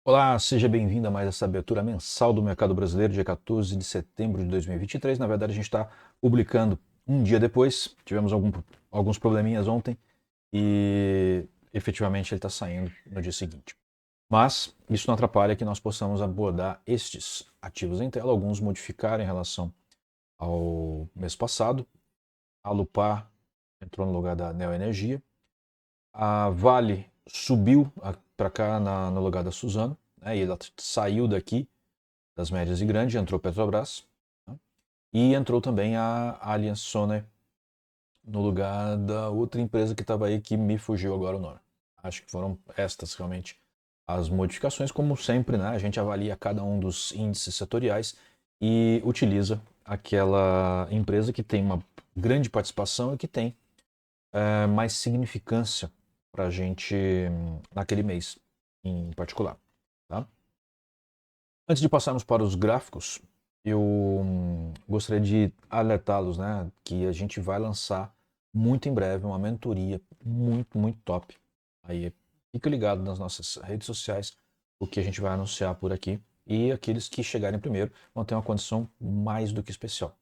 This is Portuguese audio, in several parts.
Olá, seja bem-vindo a mais essa abertura mensal do mercado brasileiro, dia 14 de setembro de 2023. Na verdade, a gente está publicando um dia depois. Tivemos alguns probleminhas ontem e efetivamente ele está saindo no dia seguinte. Mas isso não atrapalha que nós possamos abordar estes ativos em tela, alguns modificaram em relação ao mês passado. A Lupar entrou no lugar da Neoenergia. A Vale subiu para cá no lugar da Suzano, né, e ela saiu daqui das médias e grandes, entrou Petrobras, né, e entrou também a Allianz Sonar no lugar da outra empresa que estava aí que me fugiu agora o nome. Acho que foram estas realmente as modificações, como sempre, né? A gente avalia cada um dos índices setoriais e utiliza aquela empresa que tem uma grande participação e que tem mais significância para a gente naquele mês em particular. Tá? Antes de passarmos para os gráficos, eu gostaria de alertá-los, né, que a gente vai lançar muito em breve uma mentoria muito top. Aí fica ligado nas nossas redes sociais, o que a gente vai anunciar por aqui. E aqueles que chegarem primeiro vão ter uma condição mais do que especial.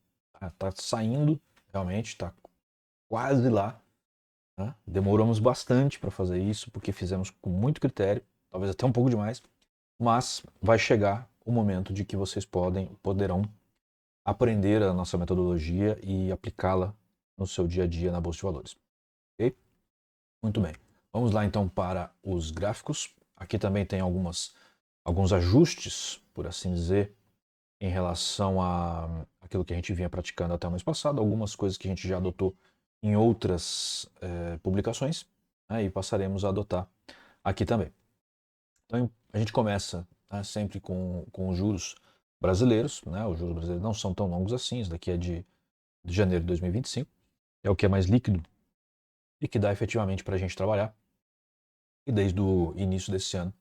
Tá saindo, realmente, está quase lá, né? Demoramos bastante para fazer isso, porque fizemos com muito critério, talvez até um pouco demais, mas vai chegar o momento de que vocês poderão aprender a nossa metodologia e aplicá-la no seu dia a dia na Bolsa de Valores. Ok? Muito bem. Vamos lá então para os gráficos. Aqui também tem alguns ajustes, por assim dizer, em relação a aquilo que a gente vinha praticando até o mês passado, algumas coisas que a gente já adotou em outras publicações, né, e passaremos a adotar aqui também. Então a gente começa, né, sempre com os juros brasileiros, né, os juros brasileiros não são tão longos assim, isso daqui é de janeiro de 2025, é o que é mais líquido e que dá efetivamente para a gente trabalhar. E desde o início desse ano,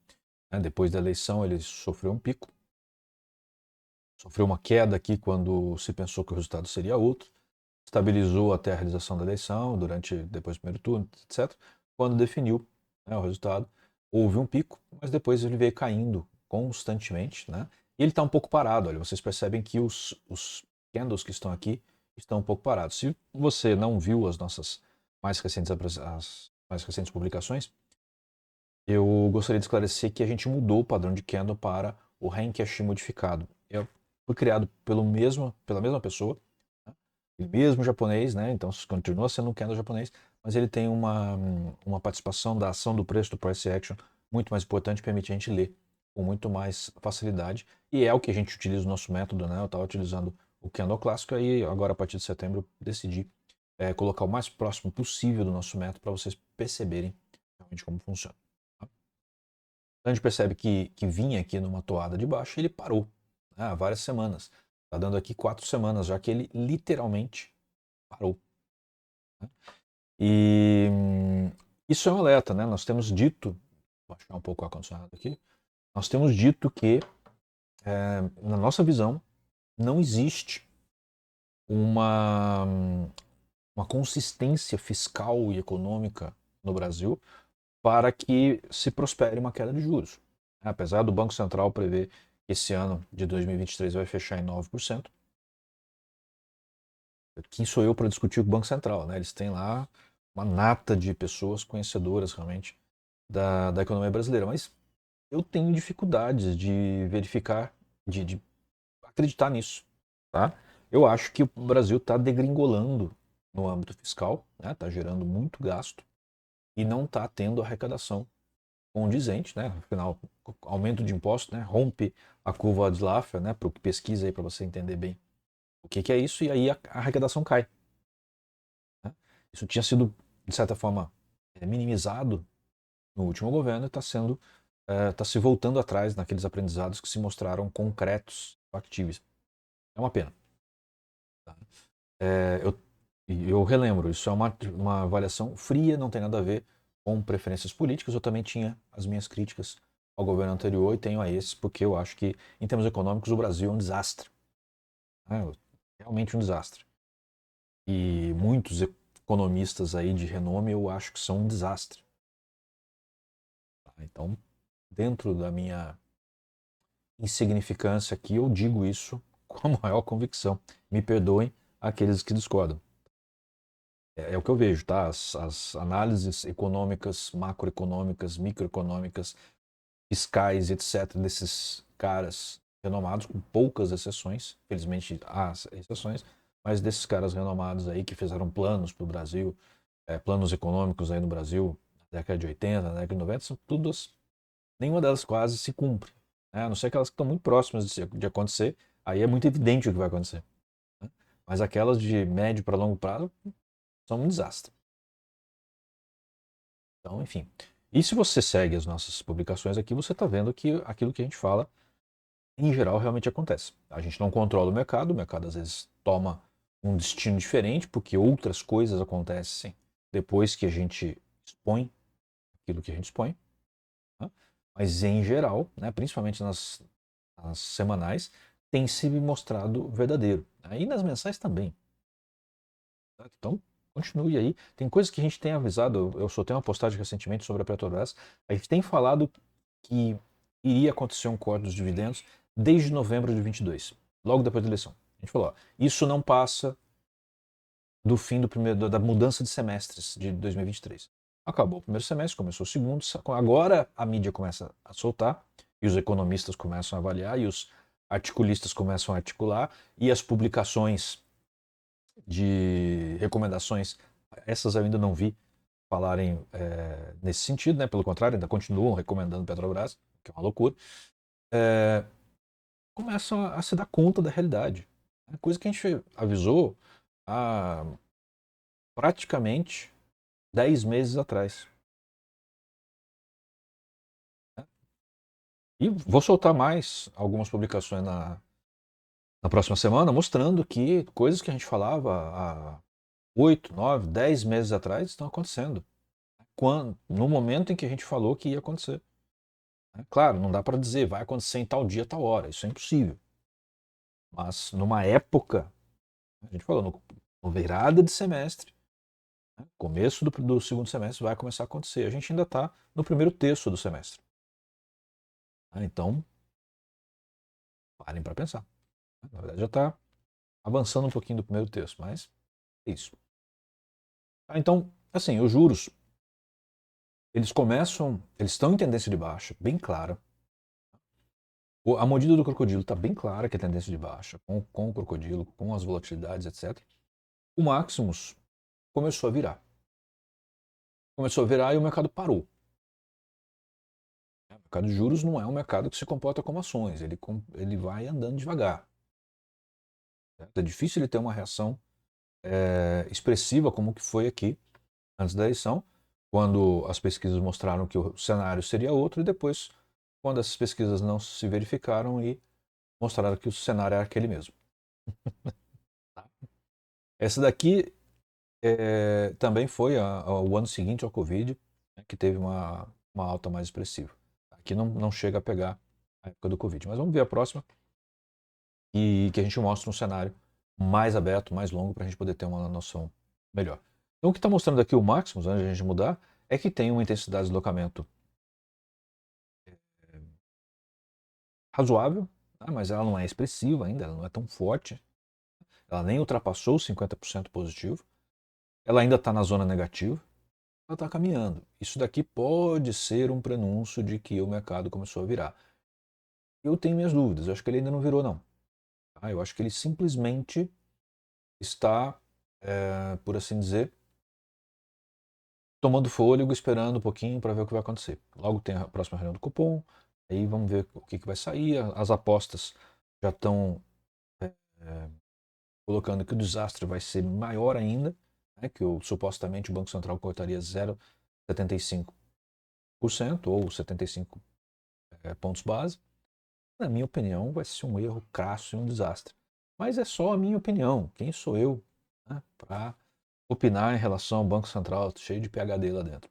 né, depois da eleição, ele sofreu um pico, sofreu uma queda aqui quando se pensou que o resultado seria outro, estabilizou até a realização da eleição, depois do primeiro turno, etc. Quando definiu, né, o resultado, houve um pico, mas depois ele veio caindo constantemente, né? E ele está um pouco parado, olha, vocês percebem que os candles que estão aqui estão um pouco parados. Se você não viu as nossas as mais recentes publicações, eu gostaria de esclarecer que a gente mudou o padrão de candle para o Renkashi modificado. Foi criado pela mesma pessoa, né? Ele mesmo japonês, né? Então continua sendo um candle japonês, mas ele tem uma participação da ação do preço do price action muito mais importante, permite a gente ler com muito mais facilidade, e é o que a gente utiliza no nosso método, né? Eu estava utilizando o candle clássico, aí agora a partir de setembro eu decidi colocar o mais próximo possível do nosso método para vocês perceberem realmente como funciona. Tá? Então a gente percebe que vinha aqui numa toada de baixo e ele parou, né, há várias semanas. Está dando aqui 4 semanas já que ele literalmente parou. Né? E isso é um alerta, né? Nós temos dito, vou baixar um pouco o ar-condicionado aqui, nós temos dito que, na nossa visão, não existe uma, uma consistência fiscal e econômica no Brasil para que se prospere uma queda de juros. Apesar do Banco Central prever que esse ano de 2023 vai fechar em 9%, quem sou eu para discutir com o Banco Central? Né? Eles têm lá uma nata de pessoas conhecedoras realmente da economia brasileira, mas eu tenho dificuldades de verificar, de acreditar nisso. Tá? Eu acho que o Brasil está degringolando no âmbito fiscal, está gerando muito gasto e não está tendo arrecadação condizente, né? Afinal, aumento de impostos, né? Rompe a curva de Laffer, né? Pesquisa aí para você entender bem o que é isso, e aí a arrecadação cai. Né? Isso tinha sido, de certa forma, minimizado no último governo e está se voltando atrás naqueles aprendizados que se mostraram concretos, factíveis. É uma pena. Tá? É, eu relembro, isso é uma avaliação fria, não tem nada a ver com preferências políticas. Eu também tinha as minhas críticas ao governo anterior e tenho a esse, porque eu acho que, em termos econômicos, o Brasil é um desastre. Né? Realmente um desastre. E muitos economistas aí de renome eu acho que são um desastre. Tá? Então, dentro da minha insignificância aqui, eu digo isso com a maior convicção. Me perdoem aqueles que discordam. É o que eu vejo, tá? As análises econômicas, macroeconômicas, microeconômicas, fiscais, etc., desses caras renomados, com poucas exceções, felizmente há exceções, mas desses caras renomados aí que fizeram planos para o Brasil, planos econômicos aí no Brasil, na década de 80, na década de 90, são todas, nenhuma delas quase se cumpre, né? A não ser aquelas que estão muito próximas de acontecer, aí é muito evidente o que vai acontecer, né? Mas aquelas de médio para longo prazo são um desastre. Então, enfim. E se você segue as nossas publicações aqui, você está vendo que aquilo que a gente fala, em geral, realmente acontece. A gente não controla o mercado às vezes toma um destino diferente, porque outras coisas acontecem depois que a gente expõe aquilo que a gente expõe. Né? Mas, em geral, né, principalmente nas semanais, tem se mostrado verdadeiro. E nas mensais também. Então, continue aí. Tem coisas que a gente tem avisado. Eu só tenho uma postagem recentemente sobre a Petrobras. A gente tem falado que iria acontecer um corte dos dividendos desde novembro de 22, logo depois da eleição. A gente falou, ó, isso não passa do fim da mudança de semestres de 2023. Acabou o primeiro semestre, começou o segundo. Agora a mídia começa a soltar e os economistas começam a avaliar e os articulistas começam a articular e as publicações de recomendações, essas eu ainda não vi falarem nesse sentido, né? Pelo contrário, ainda continuam recomendando Petrobras, que é uma loucura. Começam a se dar conta da realidade. Coisa que a gente avisou há praticamente 10 meses atrás. E vou soltar mais algumas publicações na próxima semana, mostrando que coisas que a gente falava há 8, 9, 10 meses atrás estão acontecendo. No momento em que a gente falou que ia acontecer. Claro, não dá para dizer vai acontecer em tal dia, tal hora, isso é impossível. Mas numa época, a gente falou, no virada de semestre, né, começo do segundo semestre vai começar a acontecer. A gente ainda está no primeiro terço do semestre. Então, parem para pensar. Na verdade, já está avançando um pouquinho do primeiro terço, mas é isso. Então, assim, os juros, eles estão em tendência de baixa, bem clara. A mordida do crocodilo está bem clara que é tendência de baixa, com o crocodilo, com as volatilidades, etc. O Maximus começou a virar. Começou a virar e o mercado parou. O mercado de juros não é um mercado que se comporta como ações, ele vai andando devagar. É difícil ele ter uma reação expressiva como que foi aqui antes da eleição, quando as pesquisas mostraram que o cenário seria outro, e depois, quando essas pesquisas não se verificaram e mostraram que o cenário era aquele mesmo. Essa daqui também foi o ano seguinte ao Covid, né, que teve uma alta mais expressiva. Aqui não chega a pegar a época do Covid. Mas vamos ver a próxima e que a gente mostra um cenário mais aberto, mais longo, para a gente poder ter uma noção melhor. Então o que está mostrando aqui o Maximus, antes de a gente mudar, é que tem uma intensidade de deslocamento razoável, né, mas ela não é expressiva ainda, ela não é tão forte. Ela nem ultrapassou os 50% positivo. Ela ainda está na zona negativa. Ela está caminhando. Isso daqui pode ser um prenúncio de que o mercado começou a virar. Eu tenho minhas dúvidas, eu acho que ele ainda não virou, não. Eu acho que ele simplesmente está, por assim dizer, tomando fôlego, esperando um pouquinho para ver o que vai acontecer. Logo tem a próxima reunião do cupom, aí vamos ver o que vai sair. As apostas já estão colocando que o desastre vai ser maior ainda, né, que supostamente o Banco Central cortaria 0,75% ou 75 pontos base. Na minha opinião, vai ser um erro crasso e um desastre. Mas é só a minha opinião. Quem sou eu, né, para opinar em relação ao Banco Central cheio de PhD lá dentro?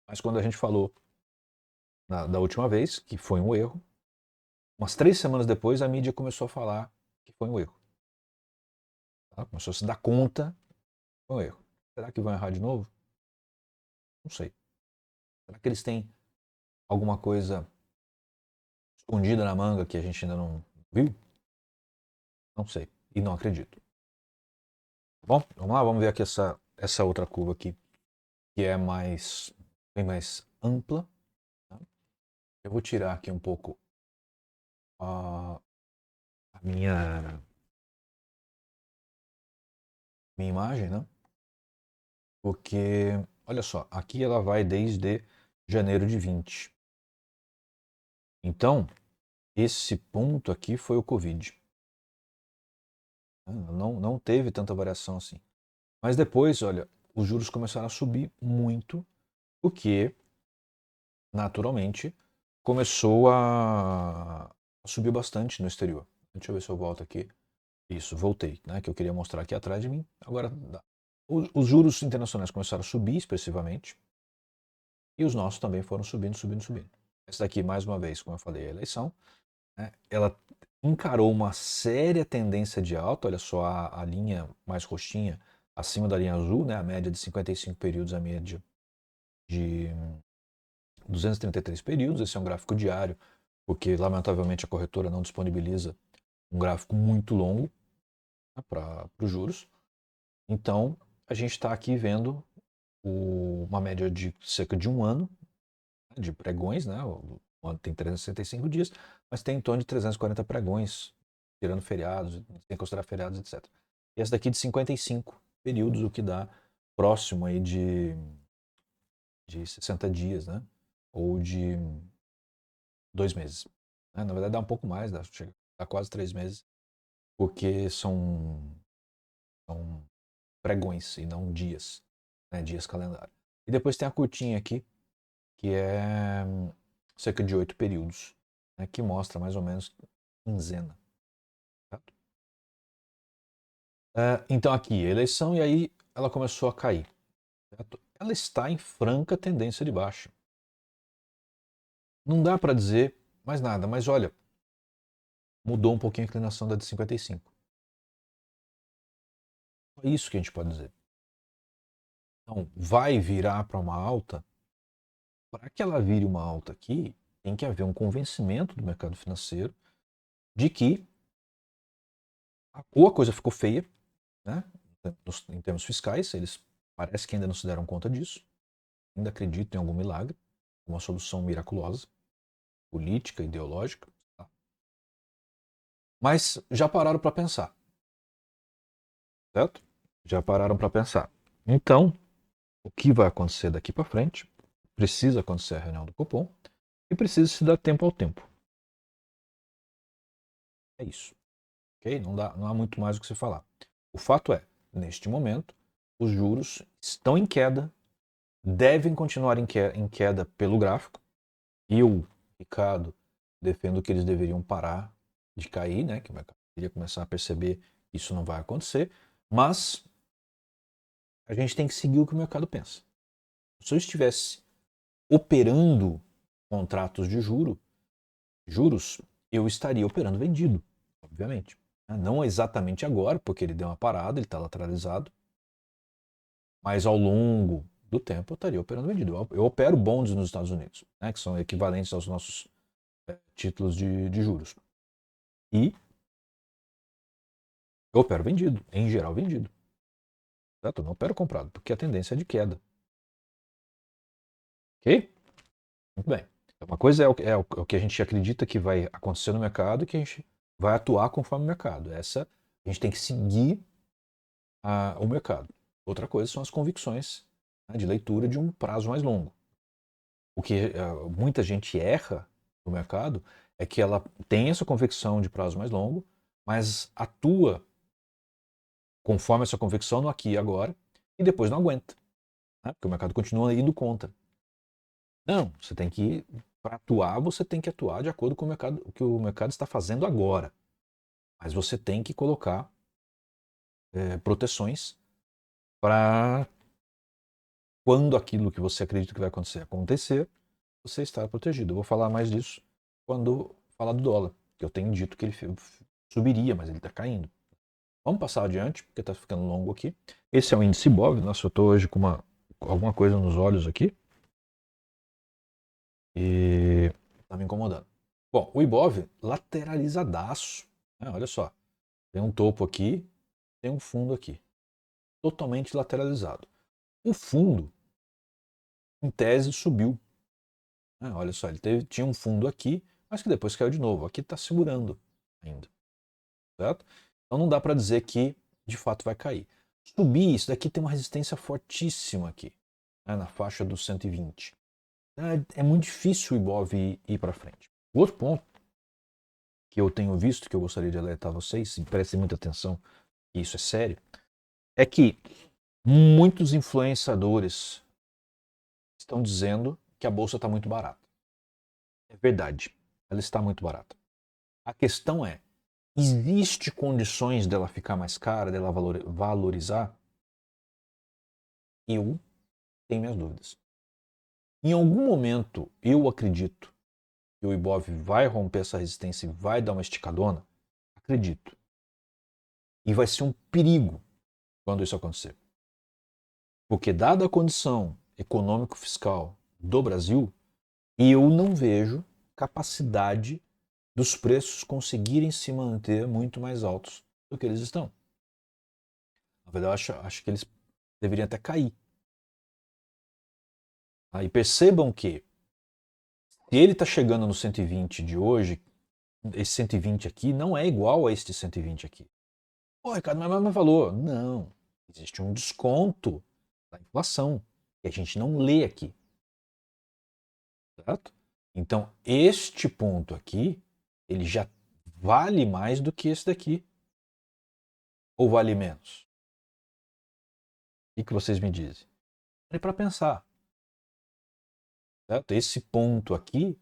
Mas quando a gente falou da última vez que foi um erro, umas 3 semanas depois a mídia começou a falar que foi um erro. Tá? Começou a se dar conta que foi um erro. Será que vão errar de novo? Não sei. Será que eles têm alguma coisa escondida na manga que a gente ainda não viu? Não sei. E não acredito. Tá bom, vamos lá, vamos ver aqui essa outra curva aqui, que é bem mais ampla. Tá? Eu vou tirar aqui um pouco a minha imagem, né? Porque, olha só, aqui ela vai desde janeiro de 20. Então, esse ponto aqui foi o Covid. Não teve tanta variação assim. Mas depois, olha, os juros começaram a subir muito, o que, naturalmente, começou a subir bastante no exterior. Deixa eu ver se eu volto aqui. Isso, voltei, né? Que eu queria mostrar aqui atrás de mim. Agora dá. Os juros internacionais começaram a subir expressivamente e os nossos também foram subindo, subindo, subindo. Essa daqui, mais uma vez, como eu falei, é a eleição. Né? Ela encarou uma séria tendência de alta. Olha só a linha mais roxinha acima da linha azul, né? A média de 55 períodos, a média de 233 períodos. Esse é um gráfico diário, porque lamentavelmente a corretora não disponibiliza um gráfico muito longo, né, para os juros. Então, a gente está aqui vendo uma média de cerca de um ano, né, de pregões, né? O ano tem 365 dias, mas tem em torno de 340 pregões, tirando feriados, sem considerar feriados, etc. E essa daqui de 55 períodos, o que dá próximo aí de 60 dias, né? Ou de 2 meses. Né? Na verdade, dá um pouco mais, chega a quase 3 meses, porque são pregões e não dias, né? Dias calendário. E depois tem a curtinha aqui, que é cerca de 8 períodos, né? Que mostra mais ou menos quinzena. Certo? Então aqui, eleição, e aí ela começou a cair. Certo? Ela está em franca tendência de baixa. Não dá para dizer mais nada, mas olha, mudou um pouquinho a inclinação da de 55. É isso que a gente pode dizer. Então, vai virar para uma alta. Para que ela vire uma alta aqui, tem que haver um convencimento do mercado financeiro de que ou a coisa ficou feia, né, em termos fiscais, eles parece que ainda não se deram conta disso, ainda acreditam em algum milagre, uma solução miraculosa, política, ideológica, tá? Mas já pararam para pensar, certo? Já pararam para pensar. Então, o que vai acontecer daqui para frente? Precisa acontecer a reunião do Copom e precisa se dar tempo ao tempo. É isso. Ok? Não há muito mais o que se falar. O fato é, neste momento, os juros estão em queda, devem continuar em queda pelo gráfico. Eu, Ricardo, defendo que eles deveriam parar de cair, né? Que o mercado deveria começar a perceber que isso não vai acontecer, mas a gente tem que seguir o que o mercado pensa. Se eu estivesse operando contratos de juros, eu estaria operando vendido, obviamente. Não exatamente agora, porque ele deu uma parada, ele está lateralizado, mas ao longo do tempo eu estaria operando vendido. Eu opero bonds nos Estados Unidos, né, que são equivalentes aos nossos títulos de juros. E eu opero vendido, em geral vendido. Certo? Eu não opero comprado, porque a tendência é de queda. Ok? Muito bem. Uma coisa é o que a gente acredita que vai acontecer no mercado e que a gente vai atuar conforme o mercado. Essa, a gente tem que seguir o mercado. Outra coisa são as convicções, né, de leitura de um prazo mais longo. O que muita gente erra no mercado é que ela tem essa convicção de prazo mais longo, mas atua conforme essa convicção no aqui e agora e depois não aguenta, né? Porque o mercado continua indo contra. Não, você tem que, para atuar, você tem que atuar de acordo com o que o mercado está fazendo agora. Mas você tem que colocar proteções para quando aquilo que você acredita que vai acontecer, você estar protegido. Eu vou falar mais disso quando falar do dólar, que eu tenho dito que ele subiria, mas ele está caindo. Vamos passar adiante, porque está ficando longo aqui. Esse é o índice Bov. Nossa, eu estou hoje com alguma coisa nos olhos aqui e está me incomodando. Bom, o Ibov lateralizadaço, né? Olha só, tem um topo aqui, tem um fundo aqui, totalmente lateralizado. O fundo, em tese, subiu. Olha só, tinha um fundo aqui, mas que depois caiu de novo. Aqui está segurando ainda, certo? Então não dá para dizer que de fato vai cair. Subir, isso daqui tem uma resistência fortíssima aqui, né, na faixa dos 120. É muito difícil o Ibov ir para frente. O outro ponto que eu tenho visto, que eu gostaria de alertar vocês, e prestem muita atenção, que isso é sério, é que muitos influenciadores estão dizendo que a bolsa está muito barata. É verdade, ela está muito barata. A questão é, existe condições dela ficar mais cara, dela valorizar? Eu tenho minhas dúvidas. Em algum momento, eu acredito que o Ibov vai romper essa resistência e vai dar uma esticadona? Acredito. E vai ser um perigo quando isso acontecer. Porque, dada a condição econômico-fiscal do Brasil, eu não vejo capacidade dos preços conseguirem se manter muito mais altos do que eles estão. Na verdade, eu acho que eles deveriam até cair. E percebam que, se ele está chegando no 120 de hoje, esse 120 aqui não é igual a este 120 aqui. Pô, Ricardo, mas falou. Não. Existe um desconto da inflação que a gente não lê aqui. Certo? Então, este ponto aqui, ele já vale mais do que esse daqui. Ou vale menos? O que vocês me dizem? É para pensar. Certo? Esse ponto aqui,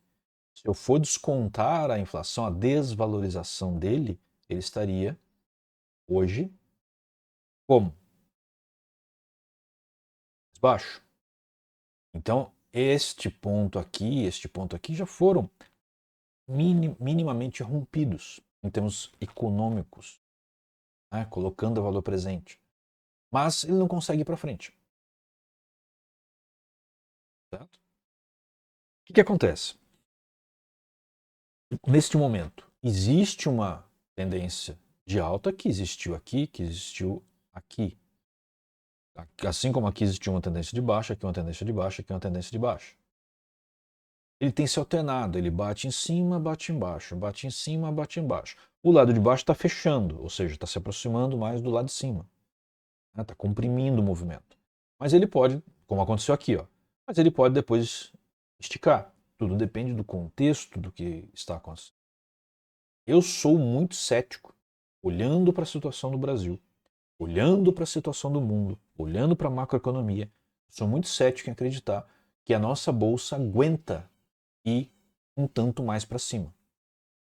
se eu for descontar a inflação, a desvalorização dele, ele estaria hoje como? Mais baixo. Então, este ponto aqui já foram minimamente rompidos em termos econômicos, né? Colocando o valor presente. Mas ele não consegue ir para frente. Certo? O que acontece? Neste momento, existe uma tendência de alta que existiu aqui, que existiu aqui. Assim como aqui existiu uma tendência de baixa, aqui uma tendência de baixa, aqui uma tendência de baixa. Ele tem se alternado, ele bate em cima, bate embaixo, bate em cima, bate embaixo. O lado de baixo está fechando, ou seja, está se aproximando mais do lado de cima. Está comprimindo o movimento. Mas ele pode, como aconteceu aqui, mas ele pode depois esticar. Tudo depende do contexto do que está acontecendo. Eu sou muito cético, olhando para a situação do Brasil, olhando para a situação do mundo, olhando para a macroeconomia. Sou muito cético em acreditar que a nossa bolsa aguenta ir um tanto mais para cima.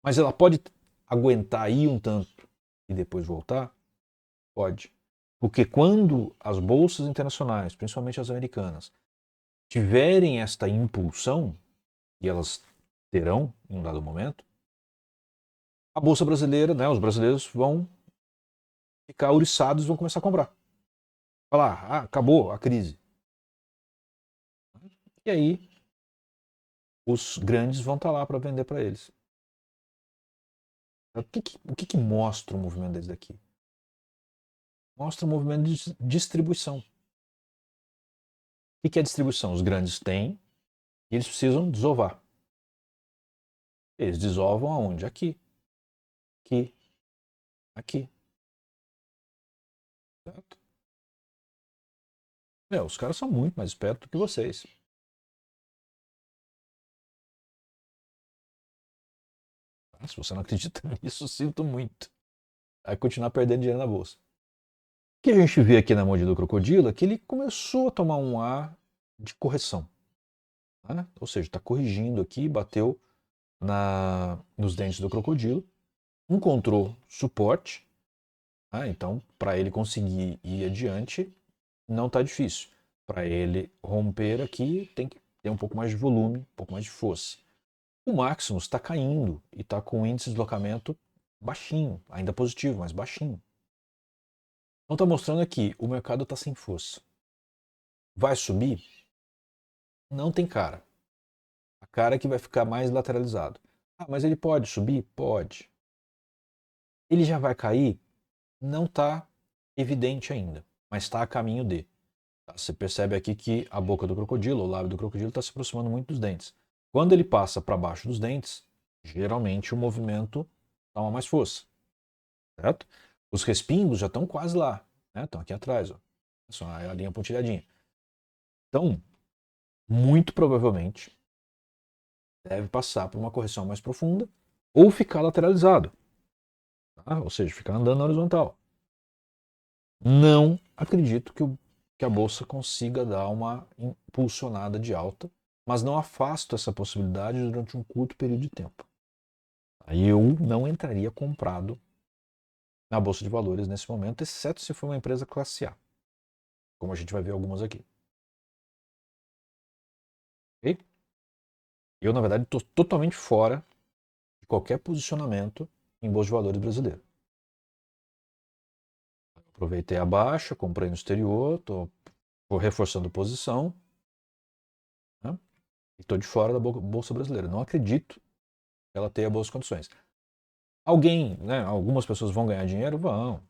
Mas ela pode aguentar ir um tanto e depois voltar? Pode. Porque quando as bolsas internacionais, principalmente as americanas, tiverem esta impulsão, e elas terão em um dado momento, a bolsa brasileira, né, os brasileiros vão ficar ouriçados e vão começar a comprar. Falar, acabou a crise. E aí, os grandes vão estar lá para vender para eles. O que mostra o movimento desse daqui? Mostra o movimento de distribuição. O que é distribuição? Os grandes têm e eles precisam desovar. Eles desovam aonde? Aqui. Aqui. Aqui. Certo? Os caras são muito mais espertos do que vocês. Se você não acredita nisso, sinto muito. Vai continuar perdendo dinheiro na bolsa. O que a gente vê aqui na mordida do crocodilo é que ele começou a tomar um ar de correção. Né? Ou seja, está corrigindo aqui, bateu nos dentes do crocodilo, encontrou suporte. Então, para ele conseguir ir adiante, não está difícil. Para ele romper aqui, tem que ter um pouco mais de volume, um pouco mais de força. O Maximus está caindo e está com o índice de deslocamento baixinho, ainda positivo, mas baixinho. Então está mostrando aqui, o mercado está sem força. Vai subir? Não tem cara. A cara é que vai ficar mais lateralizado. Ah, mas ele pode subir? Pode. Ele já vai cair? Não está evidente ainda, mas está a caminho de. Tá? Você percebe aqui que a boca do crocodilo, o lábio do crocodilo, está se aproximando muito dos dentes. Quando ele passa para baixo dos dentes, geralmente o movimento toma mais força, certo? Os respingos já estão quase lá, né? Estão aqui atrás, ó. Só a linha pontilhadinha. Então, muito provavelmente, deve passar por uma correção mais profunda ou ficar lateralizado, tá? Ou seja, ficar andando na horizontal. Não acredito que a bolsa consiga dar uma impulsionada de alta, mas não afasto essa possibilidade durante um curto período de tempo. Aí eu não entraria comprado na bolsa de valores nesse momento, exceto se for uma empresa classe A, como a gente vai ver algumas aqui. Ok? Eu, na verdade, estou totalmente fora de qualquer posicionamento em bolsa de valores brasileiro. Aproveitei a baixa, comprei no exterior, estou reforçando posição, né? E estou de fora da bolsa brasileira. Não acredito que ela tenha boas condições. Alguém, né, algumas pessoas vão ganhar dinheiro? Vão.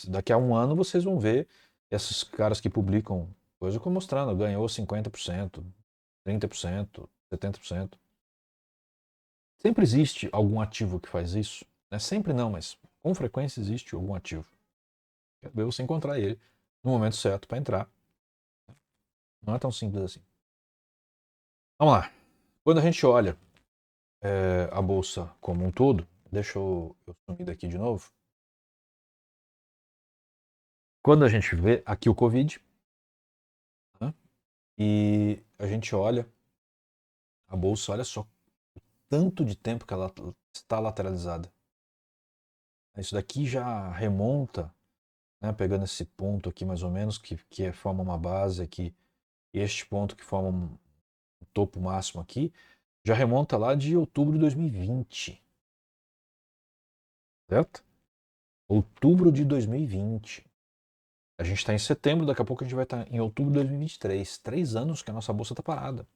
Daqui a um ano vocês vão ver esses caras que publicam coisa como mostrando, ganhou 50%, 30%, 70%. Sempre existe algum ativo que faz isso. Né? Sempre não, mas com frequência existe algum ativo. Quero ver você encontrar ele no momento certo para entrar. Não é tão simples assim. Vamos lá. Quando a gente olha a bolsa como um todo, deixa eu sumir daqui de novo. Quando a gente vê aqui o Covid, né, e a gente olha a bolsa, olha só o tanto de tempo que ela está lateralizada. Isso daqui já remonta, né, pegando esse ponto aqui mais ou menos, que forma uma base aqui, e este ponto que forma um topo máximo aqui, já remonta lá de outubro de 2020. Certo? Outubro de 2020. A gente está em setembro, daqui a pouco a gente vai estar em outubro de 2023. 3 anos que a nossa bolsa está parada.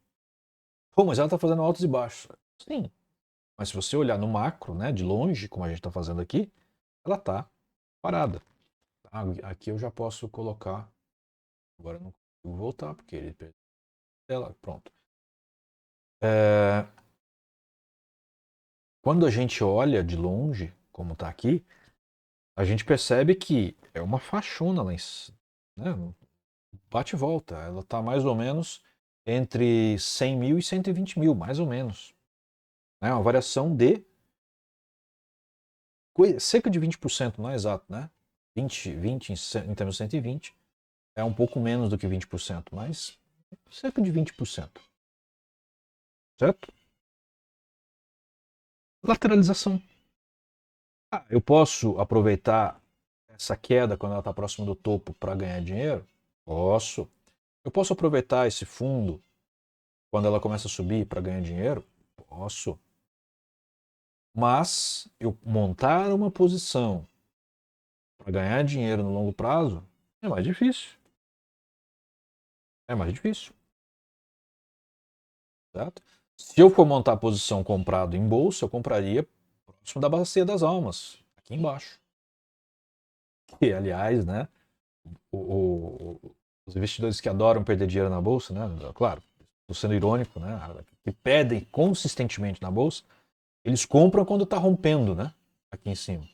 Pô, mas ela está fazendo altos e baixos. Sim. Mas se você olhar no macro, né, de longe, como a gente está fazendo aqui, ela está parada. Tá? Aqui eu já posso colocar. Agora eu não consigo voltar, porque ele perdeu a tela. Pronto. Quando a gente olha de longe, como está aqui, a gente percebe que é uma faixona lá em cima. Né? Bate e volta. Ela está mais ou menos entre 100 mil e 120 mil, mais ou menos. É uma variação de cerca de 20%, não é exato, né? 20 em termos de 120 é um pouco menos do que 20%, mas cerca de 20%. Certo? Lateralização. Eu posso aproveitar essa queda quando ela está próxima do topo para ganhar dinheiro? Posso. Eu posso aproveitar esse fundo quando ela começa a subir para ganhar dinheiro? Posso. Mas eu montar uma posição para ganhar dinheiro no longo prazo é mais difícil. É mais difícil. Certo? Se eu for montar a posição comprado em bolsa, eu compraria próximo da Bacia das Almas, aqui embaixo. E, aliás, né, os investidores que adoram perder dinheiro na bolsa, né, claro, estou sendo irônico, né, que pedem consistentemente na bolsa, eles compram quando está rompendo, né, aqui em cima.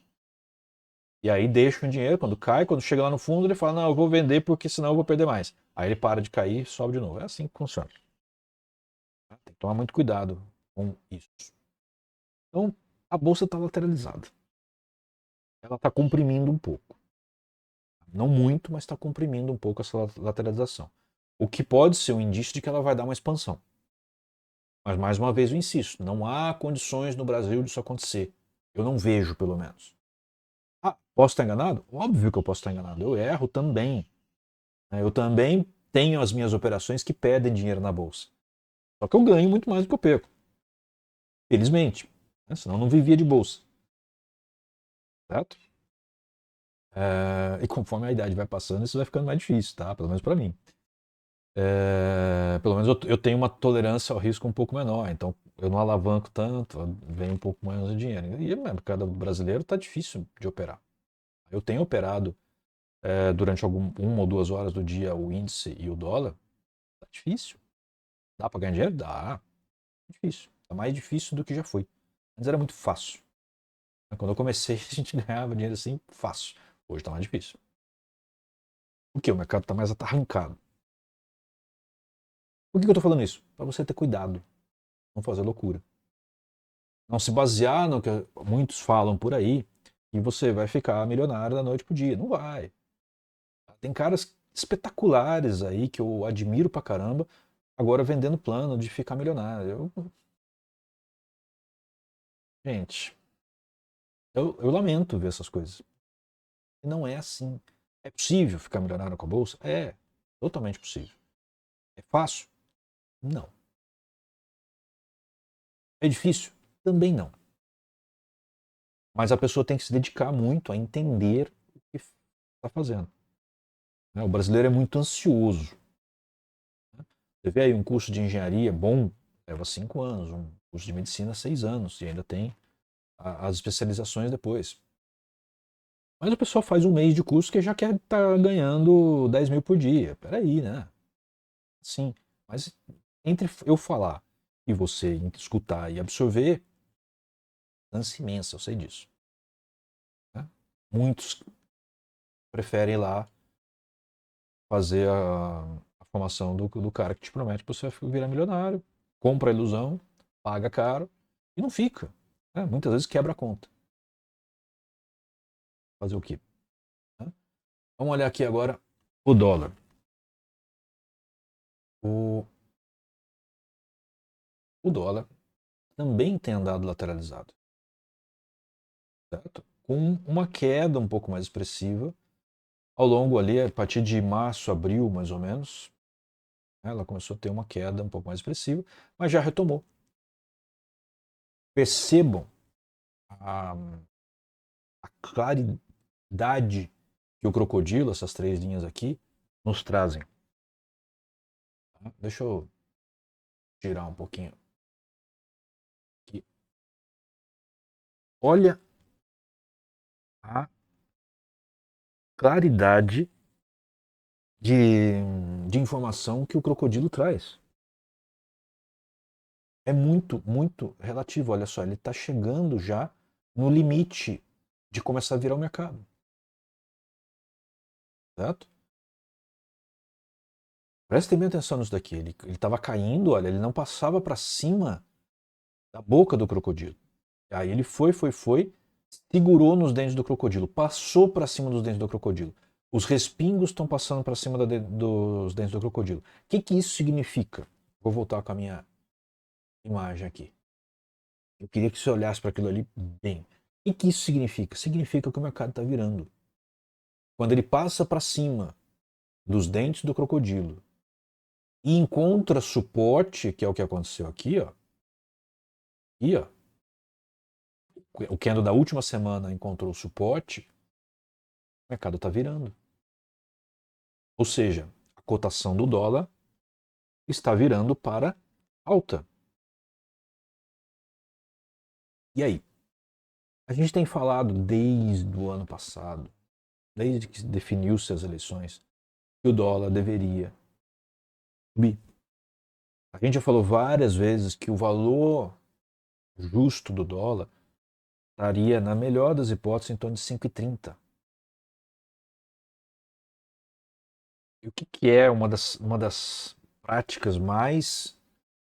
E aí deixa o dinheiro, quando cai, quando chega lá no fundo, ele fala, não, eu vou vender porque senão eu vou perder mais. Aí ele para de cair e sobe de novo. É assim que funciona. Tem que tomar muito cuidado com isso. Então, a bolsa está lateralizada. Ela está comprimindo um pouco. Não muito, mas está comprimindo um pouco essa lateralização. O que pode ser um indício de que ela vai dar uma expansão. Mas, mais uma vez, eu insisto, não há condições no Brasil disso acontecer. Eu não vejo, pelo menos. Posso estar enganado? Óbvio que eu posso estar enganado. Eu erro também. Eu também tenho as minhas operações que pedem dinheiro na bolsa. Só que eu ganho muito mais do que eu perco. Felizmente. Senão eu não vivia de bolsa. Certo? E conforme a idade vai passando, isso vai ficando mais difícil, tá? Pelo menos para mim. Pelo menos eu tenho uma tolerância ao risco um pouco menor. Então, eu não alavanco tanto, vem um pouco mais de dinheiro. E o mercado brasileiro está difícil de operar. Eu tenho operado durante uma ou 2 horas do dia o índice e o dólar. Tá difícil. Dá para ganhar dinheiro? Dá. Difícil. Tá mais difícil do que já foi. Antes era muito fácil. Quando eu comecei, a gente ganhava dinheiro assim fácil. Hoje tá mais difícil. Por quê? O mercado tá mais atarrancado. Por que eu tô falando isso? Para você ter cuidado. Não fazer loucura. Não se basear no que muitos falam por aí e você vai ficar milionário da noite pro dia. Não vai. Tem caras espetaculares aí que eu admiro pra caramba, agora vendendo plano de ficar milionário. Gente, eu lamento ver essas coisas. E não é assim. É possível ficar milionário com a bolsa? É, totalmente possível. É fácil? Não. É difícil? Também não. Mas a pessoa tem que se dedicar muito a entender o que está fazendo. O brasileiro é muito ansioso. Você vê aí um curso de engenharia bom, leva 5 anos, um curso de medicina 6 anos, e ainda tem as especializações depois. Mas o pessoal faz um mês de curso que já quer estar ganhando 10 mil por dia. Peraí, né? Sim, mas entre eu falar e você escutar e absorver, distância imensa, eu sei disso. Né? Muitos preferem ir lá fazer a formação do cara que te promete que você vai virar milionário, compra a ilusão, paga caro e não fica. Né? Muitas vezes quebra a conta. Fazer o quê? Né? Vamos olhar aqui agora o dólar. O, o dólar também tem andado lateralizado, certo? Com uma queda um pouco mais expressiva ao longo ali, a partir de março, abril, mais ou menos, ela começou a ter uma queda um pouco mais expressiva, mas já retomou. Percebam a, a claridade que o crocodilo, essas 3 linhas aqui, nos trazem. Deixa eu tirar um pouquinho aqui. Olha a claridade de informação que o crocodilo traz. É muito, muito relativo. Olha só, ele está chegando já no limite de começar a virar o mercado. Certo? Prestem bem atenção nisso daqui. Ele estava caindo, olha, ele não passava para cima da boca do crocodilo. Aí ele foi, segurou nos dentes do crocodilo, passou para cima dos dentes do crocodilo. Os respingos estão passando para cima dos dentes do crocodilo. O que isso significa? Vou voltar com a minha imagem aqui. Eu queria que você olhasse para aquilo ali bem. O que isso significa? Significa que o mercado está virando. Quando ele passa para cima dos dentes do crocodilo e encontra suporte, que é o que aconteceu aqui, ó. Aqui, ó. O candle da última semana encontrou suporte, o mercado está virando. Ou seja, a cotação do dólar está virando para alta. E aí? A gente tem falado desde o ano passado, desde que definiu-se as eleições, que o dólar deveria subir. A gente já falou várias vezes que o valor justo do dólar estaria, na melhor das hipóteses, em torno de 5,30. E o que é uma das práticas mais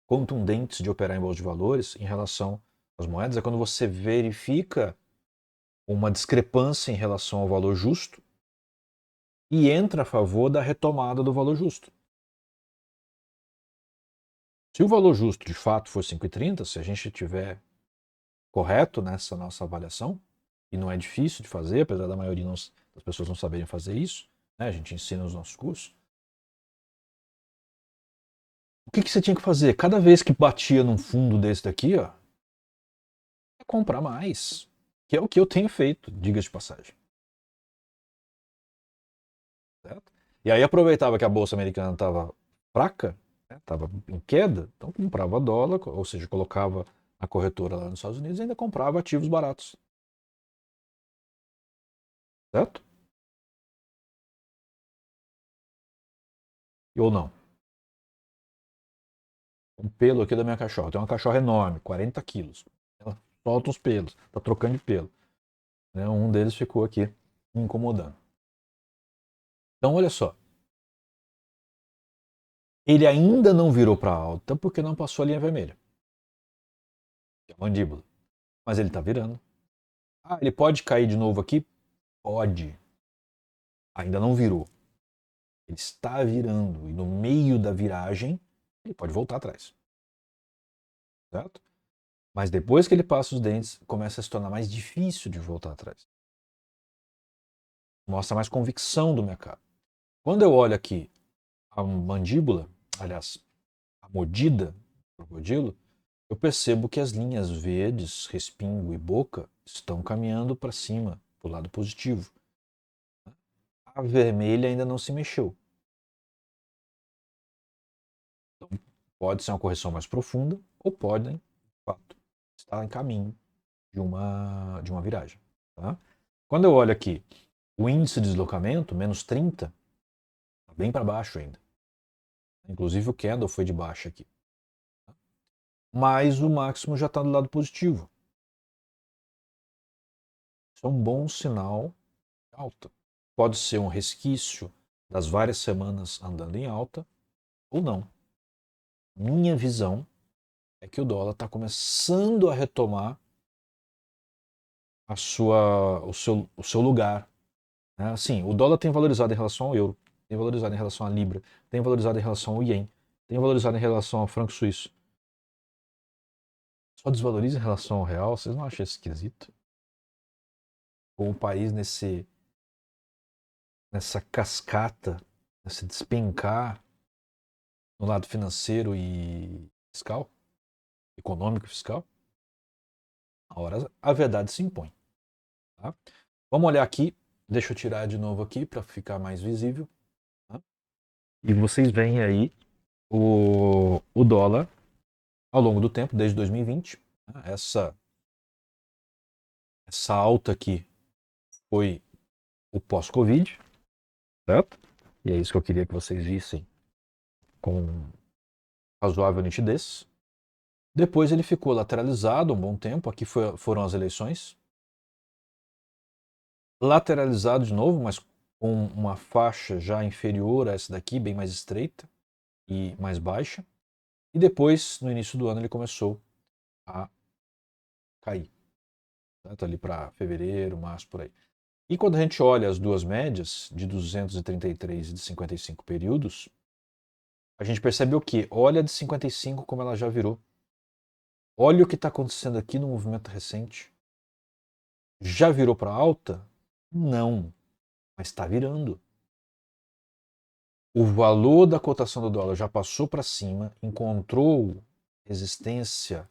contundentes de operar em bolsa de valores em relação às moedas? É quando você verifica uma discrepância em relação ao valor justo e entra a favor da retomada do valor justo. Se o valor justo de fato for 5,30, se a gente tiver correto nessa nossa avaliação, e não é difícil de fazer, apesar da maioria das pessoas não saberem fazer isso, né? A gente ensina nos nossos cursos. O que você tinha que fazer? Cada vez que batia num fundo desse daqui, ó, é comprar mais. Que é o que eu tenho feito, diga de passagem. Certo? E aí aproveitava que a bolsa americana estava fraca, né? Estava em queda, então comprava dólar, ou seja, colocava a corretora lá nos Estados Unidos e ainda comprava ativos baratos. Certo? Ou não? Um pelo aqui da minha cachorra. Tem uma cachorra enorme, 40 quilos. Ela solta os pelos, tá trocando de pelo. Né? Um deles ficou aqui me incomodando. Então, olha só. Ele ainda não virou para alta porque não passou a linha vermelha, que é a mandíbula. Mas ele está virando. Ah, ele pode cair de novo aqui? Pode. Ainda não virou. Ele está virando. E no meio da viragem, ele pode voltar atrás. Certo? Mas depois que ele passa os dentes, começa a se tornar mais difícil de voltar atrás. Mostra mais convicção do mercado. Quando eu olho aqui a mandíbula, aliás, a mordida do crocodilo, eu percebo que as linhas verdes, respingo e boca estão caminhando para cima, para o lado positivo. A vermelha ainda não se mexeu. Então, pode ser uma correção mais profunda ou pode, de fato, estar em caminho de uma viragem. Tá? Quando eu olho aqui o índice de deslocamento, menos 30, está bem para baixo ainda. Inclusive o candle foi de baixo aqui. Mas o máximo já está do lado positivo. Isso é um bom sinal de alta. Pode ser um resquício das várias semanas andando em alta ou não. Minha visão é que o dólar está começando a retomar o seu lugar. Né? Assim, o dólar tem valorizado em relação ao euro, tem valorizado em relação à libra, tem valorizado em relação ao ien, tem valorizado em relação ao franco suíço. Só desvaloriza em relação ao real, vocês não acham isso esquisito? Com o país nessa cascata, nesse despencar no lado financeiro e fiscal, econômico e fiscal, a hora a verdade se impõe. Tá? Vamos olhar aqui, deixa eu tirar de novo aqui para ficar mais visível. Tá? E vocês veem aí o dólar ao longo do tempo, desde 2020. Tá? Essa alta aqui foi o pós-Covid, certo? E é isso que eu queria que vocês vissem com razoável nitidez. Depois ele ficou lateralizado um bom tempo. Aqui foram as eleições. Lateralizado de novo, mas com uma faixa já inferior a essa daqui, bem mais estreita e mais baixa. E depois, no início do ano, ele começou a cair. Certo? Ali para fevereiro, março, por aí. E quando a gente olha as duas médias, de 233 e de 55 períodos, a gente percebe o quê? Olha a de 55 como ela já virou. Olha o que está acontecendo aqui no movimento recente. Já virou para alta? Não, mas está virando. O valor da cotação do dólar já passou para cima, encontrou resistência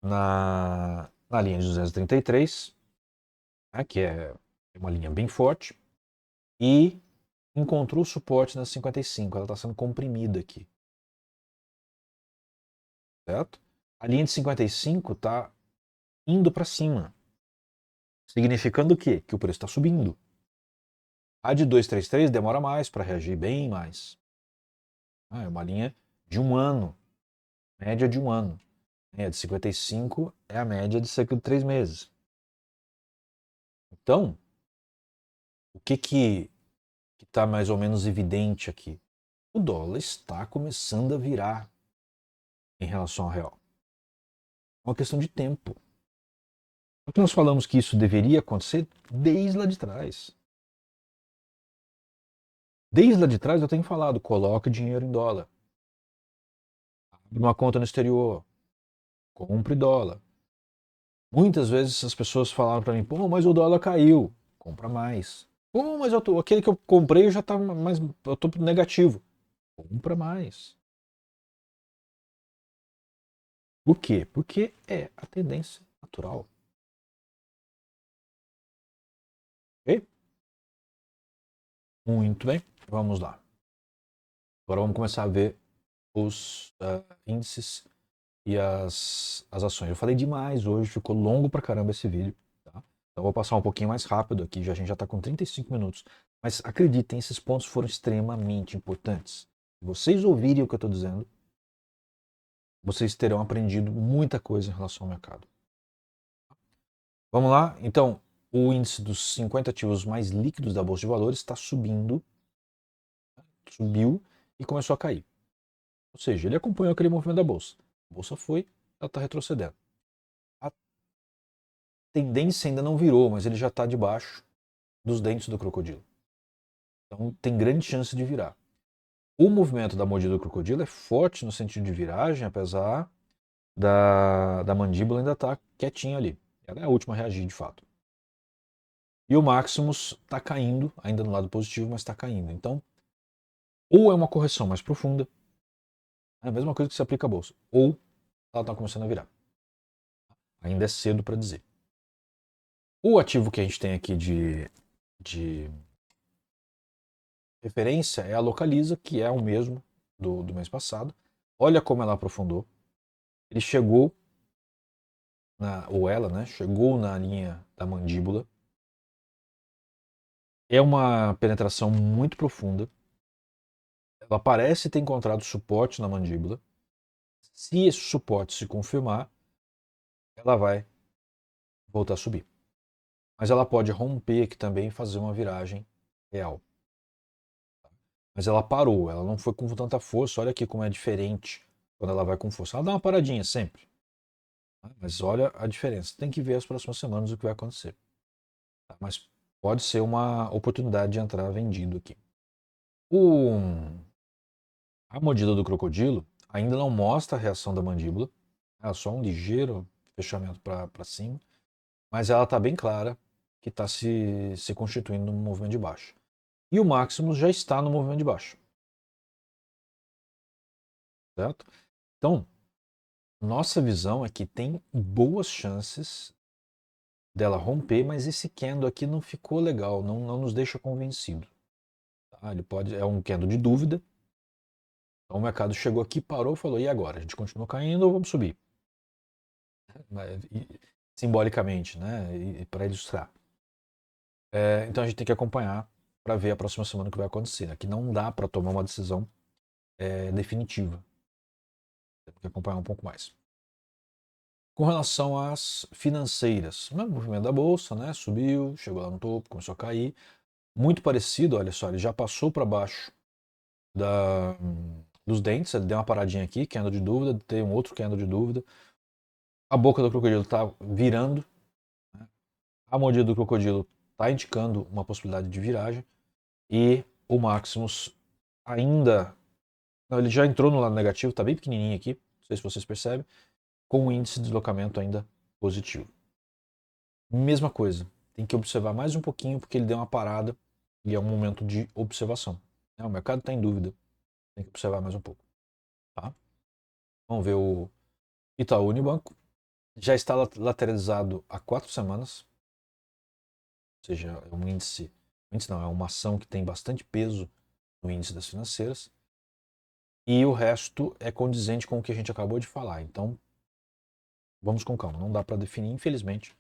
na linha de 233, né, que é uma linha bem forte, e encontrou suporte na 55. Ela está sendo comprimida aqui. Certo? A linha de 55 está indo para cima. Significando o quê? Que o preço está subindo. A de 233 demora mais para reagir, bem mais. É uma linha de um ano, média de um ano. A de 55 é a média de cerca de 3 meses. Então, o que está mais ou menos evidente aqui? O dólar está começando a virar em relação ao real. É uma questão de tempo. Porque nós falamos que isso deveria acontecer desde lá de trás. Desde lá de trás eu tenho falado, coloque dinheiro em dólar. Abre uma conta no exterior. Compre dólar. Muitas vezes as pessoas falaram para mim, pô, mas o dólar caiu. Compra mais. Pô, mas aquele que eu comprei já tá mais, eu tô negativo. Compra mais. Por quê? Porque é a tendência natural. Ok? Muito bem, vamos lá. Agora vamos começar a ver os índices e as ações. Eu falei demais hoje, ficou longo pra caramba esse vídeo. Tá? Então eu vou passar um pouquinho mais rápido aqui, a gente já está com 35 minutos. Mas acreditem, esses pontos foram extremamente importantes. Se vocês ouvirem o que eu estou dizendo, vocês terão aprendido muita coisa em relação ao mercado. Vamos lá? Então, o índice dos 50 ativos mais líquidos da Bolsa de Valores está subindo, subiu e começou a cair. Ou seja, ele acompanhou aquele movimento da Bolsa. A Bolsa foi, ela está retrocedendo. A tendência ainda não virou, mas ele já está debaixo dos dentes do crocodilo. Então tem grande chance de virar. O movimento da mordida do crocodilo é forte no sentido de viragem, apesar da mandíbula ainda estar quietinha ali. Ela é a última a reagir de fato. E o Maximus está caindo, ainda no lado positivo, mas está caindo. Então, ou é uma correção mais profunda, é a mesma coisa que se aplica à bolsa, ou ela está começando a virar. Ainda é cedo para dizer. O ativo que a gente tem aqui de referência é a Localiza, que é o mesmo do mês passado. Olha como ela aprofundou. Ele chegou, ou ela, né, chegou na linha da mandíbula. É uma penetração muito profunda. Ela parece ter encontrado suporte na mandíbula. Se esse suporte se confirmar, ela vai voltar a subir. Mas ela pode romper aqui também e fazer uma viragem real. Mas ela parou, ela não foi com tanta força. Olha aqui como é diferente quando ela vai com força. Ela dá uma paradinha sempre. Mas olha a diferença. Tem que ver as próximas semanas o que vai acontecer. Mas pode ser uma oportunidade de entrar vendido aqui. A mordida do crocodilo ainda não mostra a reação da mandíbula. É só um ligeiro fechamento para cima. Mas ela está bem clara que está se constituindo num movimento de baixo. E o Maximus já está no movimento de baixo. Certo? Então, nossa visão é que tem boas chances dela romper, mas esse candle aqui não ficou legal, não nos deixa convencido. Tá? Ele é um candle de dúvida. Então o mercado chegou aqui, parou e falou, e agora? A gente continua caindo ou vamos subir? Simbolicamente, né? Para ilustrar. Então a gente tem que acompanhar para ver a próxima semana o que vai acontecer. Aqui não dá para tomar uma decisão definitiva. Tem que acompanhar um pouco mais. Com relação às financeiras, o movimento da bolsa, né? Subiu, chegou lá no topo, começou a cair. Muito parecido, olha só, ele já passou para baixo dos dentes, ele deu uma paradinha aqui, candle de dúvida, tem um outro candle de dúvida. A boca do crocodilo está virando, né? A mordida do crocodilo está indicando uma possibilidade de viragem. E o Maximus ainda. Não, ele já entrou no lado negativo, está bem pequenininho aqui, não sei se vocês percebem, com o índice de deslocamento ainda positivo. Mesma coisa, tem que observar mais um pouquinho porque ele deu uma parada e é um momento de observação. O mercado está em dúvida, tem que observar mais um pouco. Tá? Vamos ver o Itaú Unibanco. Já está lateralizado há 4 semanas, ou seja, é um índice não, é uma ação que tem bastante peso no índice das financeiras. E o resto é condizente com o que a gente acabou de falar. Então, vamos com calma. Não dá para definir, infelizmente,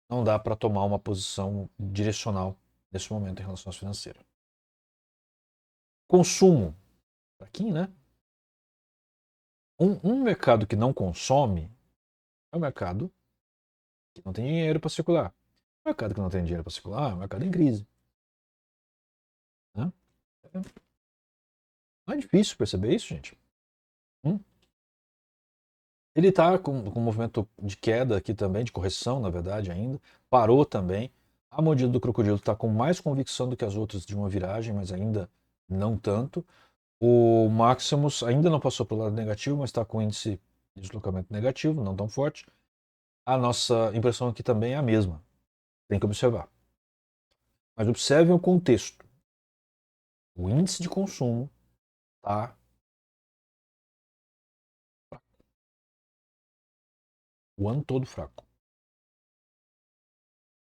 não dá para tomar uma posição direcional nesse momento em relação às financeiras. Consumo. Aqui, né? Um mercado que não consome é um mercado que não tem dinheiro para circular. O mercado que não tem dinheiro para circular é um mercado em crise. Né? Não é difícil perceber isso, gente. Ele está com um movimento de queda aqui também, de correção, na verdade, ainda. Parou também. A mordida do crocodilo está com mais convicção do que as outras de uma viragem, mas ainda não tanto. O Maximus ainda não passou para o lado negativo, mas está com índice de deslocamento negativo, não tão forte. A nossa impressão aqui também é a mesma. Tem que observar. Mas observem o contexto. O índice de consumo está o ano todo fraco.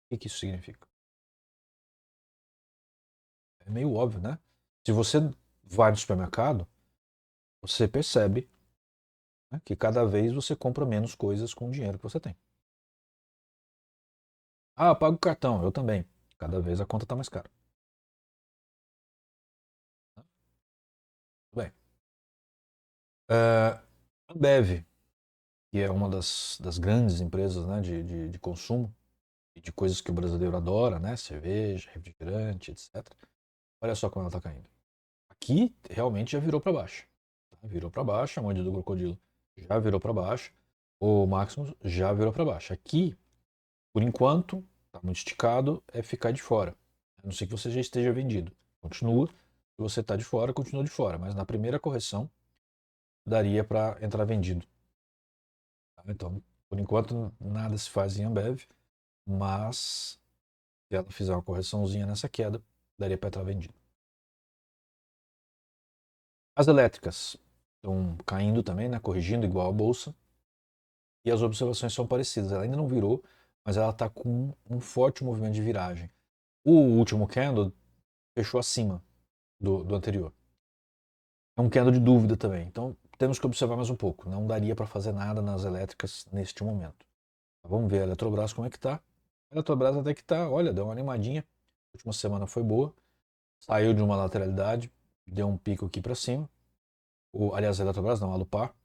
O que isso significa? É meio óbvio, né? Se você vai no supermercado, você percebe, né, que cada vez você compra menos coisas com o dinheiro que você tem. Ah, eu pago cartão, eu também. Cada vez a conta está mais cara. Tudo bem. Ambev, que é uma das grandes empresas, né, de consumo e de coisas que o brasileiro adora, né? Cerveja, refrigerante, etc. Olha só como ela está caindo. Aqui realmente já virou para baixo. Tá? Virou para baixo, a mordida do crocodilo já virou para baixo, o Maximus já virou para baixo. Aqui, por enquanto, está muito esticado, é ficar de fora. A não ser que você já esteja vendido. Continua. Se você está de fora, continua de fora. Mas na primeira correção, daria para entrar vendido. Tá? Então, por enquanto, nada se faz em Ambev, mas se ela fizer uma correçãozinha nessa queda, daria para entrar vendido. As elétricas estão caindo também, né? Corrigindo igual a bolsa. E as observações são parecidas. Ela ainda não virou, mas ela está com um forte movimento de viragem. O último candle fechou acima do anterior. É um candle de dúvida também. Então temos que observar mais um pouco. Não daria para fazer nada nas elétricas neste momento. Vamos ver a Eletrobras como é que está. A Eletrobras até que está, olha, deu uma animadinha. A última semana foi boa. Saiu de uma lateralidade, deu um pico aqui para cima. Aliás, a Eletrobras não, a Alupar.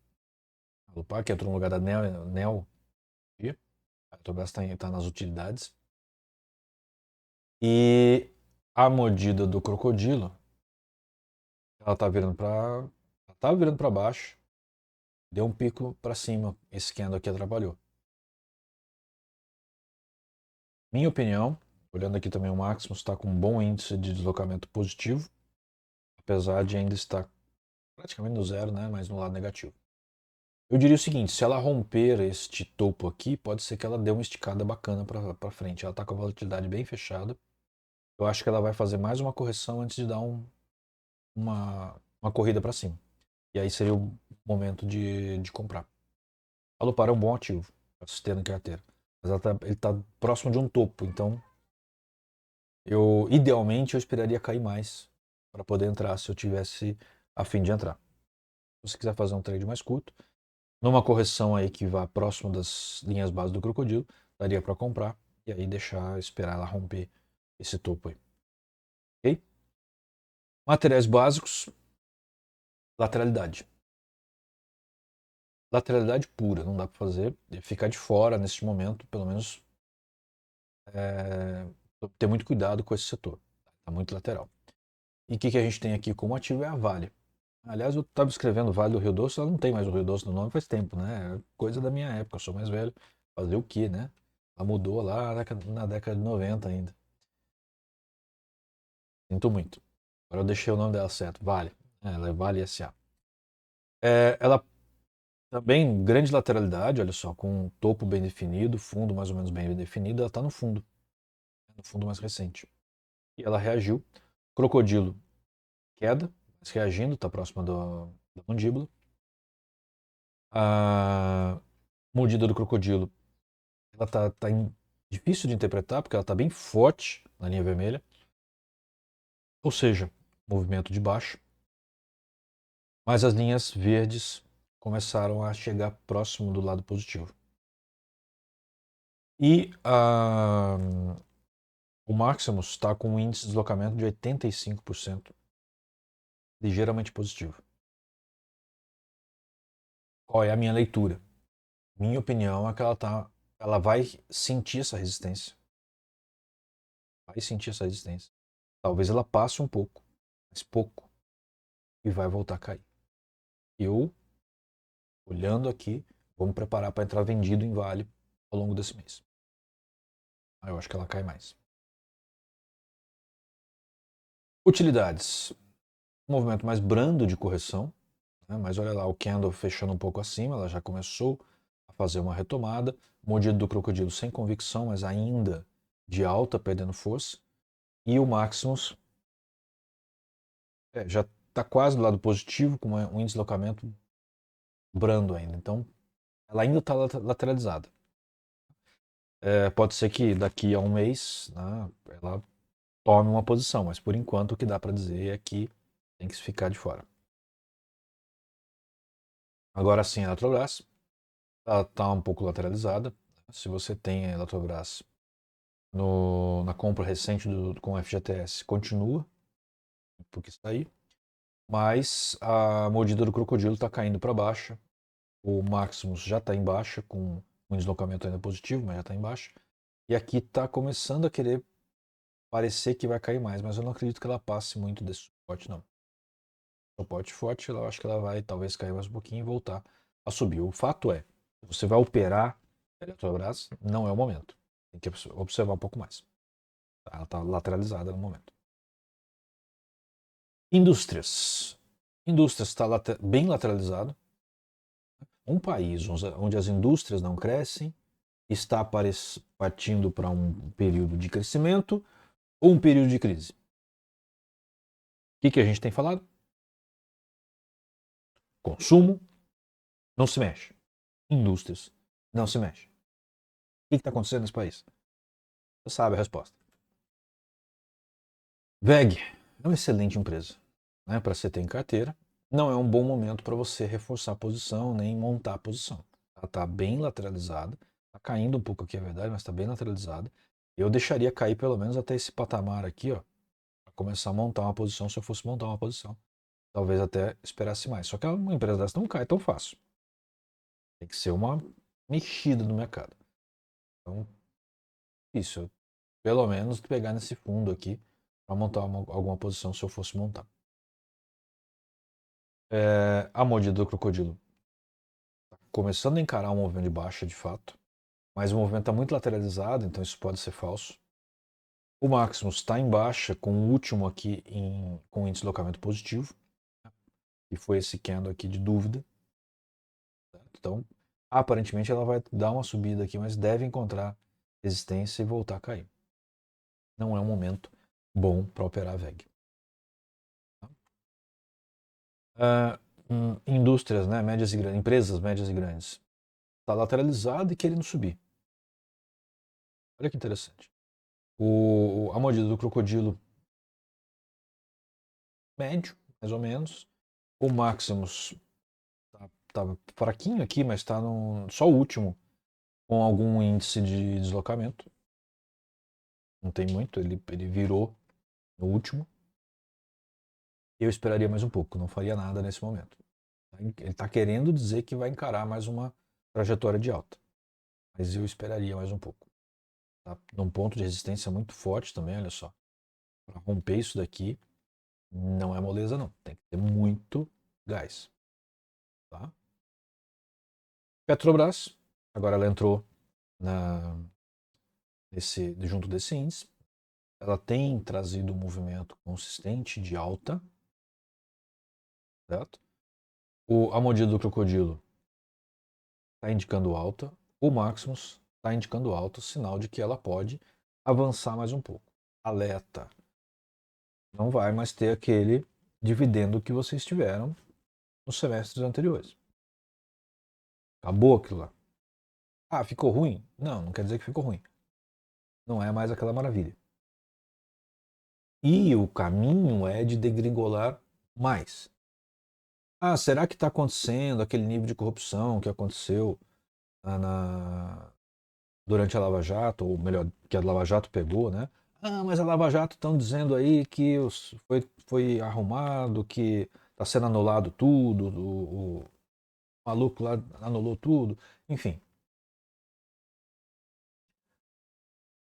A Alupar, que entrou no lugar da Neo. A Eletrobras está nas utilidades. E a mordida do crocodilo, ela tá virando para baixo, deu um pico para cima, esse candle aqui atrapalhou. Minha opinião, olhando aqui também o Maximus, está com um bom índice de deslocamento positivo, apesar de ainda estar praticamente no zero, né, mas no lado negativo. Eu diria o seguinte, se ela romper este topo aqui, pode ser que ela dê uma esticada bacana para frente. Ela está com a volatilidade bem fechada. Eu acho que ela vai fazer mais uma correção antes de dar uma corrida para cima. E aí seria o momento de comprar. A Lupar é um bom ativo para se ter na carteira. Mas ele está próximo de um topo, então idealmente eu esperaria cair mais para poder entrar se eu tivesse a fim de entrar. Se você quiser fazer um trade mais curto, numa correção aí que vá próximo das linhas base do crocodilo, daria para comprar e aí esperar ela romper esse topo aí. Ok? Materiais básicos, lateralidade. Lateralidade pura, não dá para fazer. Ficar de fora neste momento, pelo menos ter muito cuidado com esse setor. Está muito lateral. E o que a gente tem aqui como ativo é a Vale. Aliás, eu estava escrevendo Vale do Rio Doce, ela não tem mais o Rio Doce no nome faz tempo, né? É coisa da minha época, eu sou mais velho. Fazer o quê, né? Ela mudou lá na década de 90 ainda. Sinto muito. Agora eu deixei o nome dela certo, Vale. Ela é Vale SA. Ela também, grande lateralidade, olha só, com um topo bem definido, fundo mais ou menos bem definido, ela está no fundo mais recente. E ela reagiu. Crocodilo, queda, mas reagindo, está próxima da mandíbula. A mordida do crocodilo, ela tá difícil de interpretar, porque ela está bem forte na linha vermelha. Ou seja, movimento de baixo. Mas as linhas verdes começaram a chegar próximo do lado positivo. E o Maximus está com um índice de deslocamento de 85%, ligeiramente positivo. Qual é a minha leitura? Minha opinião é que ela vai sentir essa resistência. Vai sentir essa resistência. Talvez ela passe um pouco, mas pouco, e vai voltar a cair. Eu, olhando aqui, vou me preparar para entrar vendido em Vale ao longo desse mês. Eu acho que ela cai mais. Utilidades. Um movimento mais brando de correção, né? Mas olha lá, o candle fechando um pouco acima, ela já começou a fazer uma retomada. Mordida do crocodilo sem convicção, mas ainda de alta, perdendo força. E o Maximus já está quase do lado positivo, com um índice de deslocamento brando ainda. Então, ela ainda está lateralizada. Pode ser que daqui a um mês, né, ela tome uma posição, mas por enquanto o que dá para dizer é que tem que ficar de fora. Agora sim, a Eletrobras está um pouco lateralizada. Se você tem a Eletrobras na compra recente com o FGTS, continua, porque está aí. Mas a mordida do crocodilo está caindo para baixa. O Maximus já está em baixa, com um deslocamento ainda positivo, mas já está em baixa. E aqui está começando a querer parecer que vai cair mais, mas eu não acredito que ela passe muito desse suporte, não. Suporte forte, eu acho que ela vai talvez cair mais um pouquinho e voltar a subir. O fato é, você vai operar a Eletrobras, não é o momento. Tem que observar um pouco mais. Ela está lateralizada no momento. Indústrias. Indústrias está bem lateralizado. Um país onde as indústrias não crescem está partindo para um período de crescimento ou um período de crise. O que a gente tem falado? Consumo não se mexe. Indústrias não se mexe. O que está acontecendo nesse país? Você sabe a resposta. VEG é uma excelente empresa, né, para você ter em carteira. Não é um bom momento para você reforçar a posição nem montar a posição. Ela está bem lateralizada. Está caindo um pouco aqui, é verdade, mas está bem lateralizada. Eu deixaria cair pelo menos até esse patamar aqui, ó, para começar a montar uma posição, se eu fosse montar uma posição. Talvez até esperasse mais. Só que uma empresa dessa não cai tão fácil. Tem que ser uma mexida no mercado. Então, isso. Pelo menos pegar nesse fundo aqui para montar alguma posição se eu fosse montar. A mordida do crocodilo tá começando a encarar um movimento de baixa de fato, mas o movimento está muito lateralizado, então isso pode ser falso. O Maximus está em baixa, com o último aqui com índice de deslocamento positivo, e foi esse candle aqui de dúvida. Então, aparentemente ela vai dar uma subida aqui, mas deve encontrar resistência e voltar a cair. Não é um momento bom para operar a VEG. Indústrias, né, médias e grandes, empresas médias e grandes. Está lateralizado e querendo subir. Olha que interessante. A mordida do crocodilo médio, mais ou menos. O Maximus tá fraquinho aqui, mas está só o último com algum índice de deslocamento. Não tem muito, ele virou no último. Eu esperaria mais um pouco, não faria nada nesse momento. Ele está querendo dizer que vai encarar mais uma trajetória de alta. Mas eu esperaria mais um pouco. Tá? Num ponto de resistência muito forte também, olha só. Para romper isso daqui, não é moleza não. Tem que ter muito gás. Tá? Petrobras, agora ela entrou junto desse índice. Ela tem trazido um movimento consistente de alta. Certo? A mordida do crocodilo está indicando alta. O Maximus está indicando alta, sinal de que ela pode avançar mais um pouco. Alerta. Não vai mais ter aquele dividendo que vocês tiveram nos semestres anteriores. Acabou aquilo lá. Ah, ficou ruim? Não, não quer dizer que ficou ruim. Não é mais aquela maravilha. E o caminho é de degringolar mais. Ah, será que está acontecendo aquele nível de corrupção que aconteceu durante a Lava Jato, ou melhor, que a Lava Jato pegou, né? Ah, mas a Lava Jato estão dizendo aí que foi arrumado, que está sendo anulado tudo, o maluco lá anulou tudo, enfim.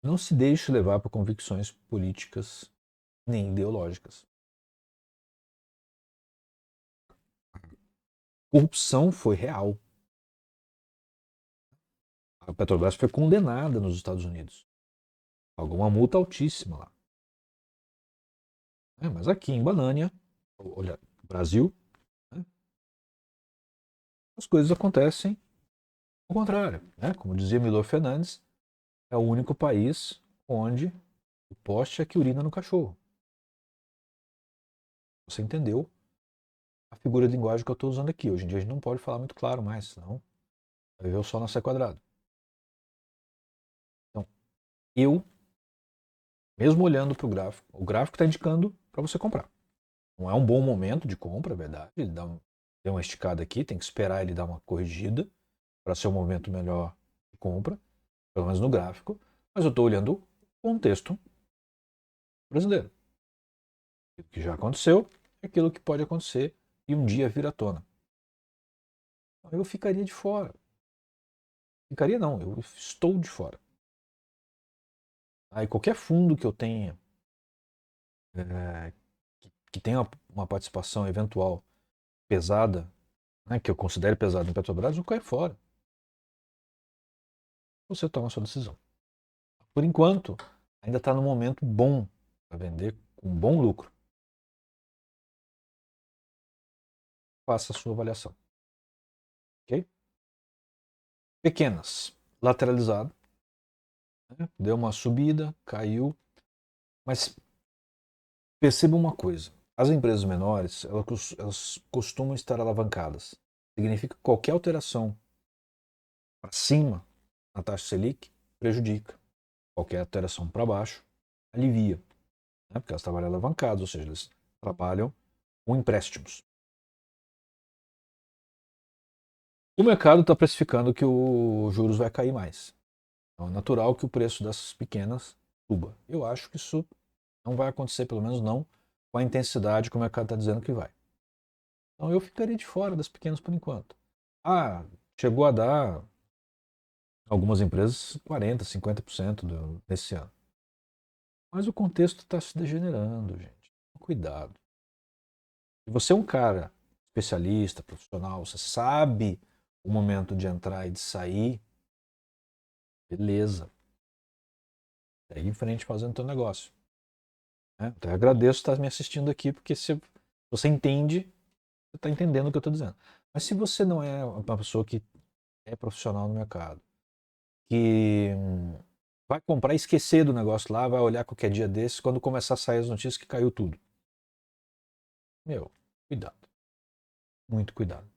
Não se deixe levar por convicções políticas nem ideológicas. Corrupção foi real. A Petrobras foi condenada nos Estados Unidos. Alguma multa altíssima lá. Mas aqui em Banânia, olha, Brasil, né, as coisas acontecem ao contrário. Né? Como dizia Milor Fernandes, é o único país onde o poste é que urina no cachorro. Você entendeu a figura de linguagem que eu estou usando aqui. Hoje em dia a gente não pode falar muito claro mais, senão vai ver o sol nascer quadrado. Então, eu, mesmo olhando para o gráfico está indicando para você comprar. Não é um bom momento de compra, é verdade. Ele dá deu uma esticada aqui, tem que esperar ele dar uma corrigida para ser um movimento melhor de compra, pelo menos no gráfico, mas eu estou olhando o contexto brasileiro. O que já aconteceu é aquilo que pode acontecer e um dia vir à tona. Então, eu ficaria de fora. Ficaria não, eu estou de fora. Aí qualquer fundo que eu tenha, que tenha uma participação eventual pesada, né, que eu considere pesada em Petrobras, eu caio fora. Você toma a sua decisão. Por enquanto, ainda está no momento bom para vender com bom lucro. Faça a sua avaliação. Ok? Pequenas, lateralizado, né? Deu uma subida, caiu, mas perceba uma coisa: as empresas menores elas costumam estar alavancadas. Significa que qualquer alteração para cima na taxa Selic prejudica. Qualquer alteração para baixo alivia, né? Porque elas trabalham alavancadas, ou seja, eles trabalham com empréstimos. O mercado está precificando que o juros vai cair mais. Então é natural que o preço dessas pequenas suba. Eu acho que isso não vai acontecer, pelo menos não com a intensidade que o mercado está dizendo que vai. Então eu ficaria de fora das pequenas por enquanto. Ah, chegou a dar algumas empresas 40%, 50% desse ano. Mas o contexto está se degenerando, gente. Cuidado. Se você é um cara especialista, profissional, você sabe o momento de entrar e de sair, beleza. Segue em frente fazendo teu negócio. Né? Então, eu agradeço estar me assistindo aqui, porque se você entende, você está entendendo o que eu estou dizendo. Mas se você não é uma pessoa que é profissional no mercado, que vai comprar e esquecer do negócio lá, vai olhar qualquer dia desses, quando começar a sair as notícias que caiu tudo. Meu, cuidado. Muito cuidado.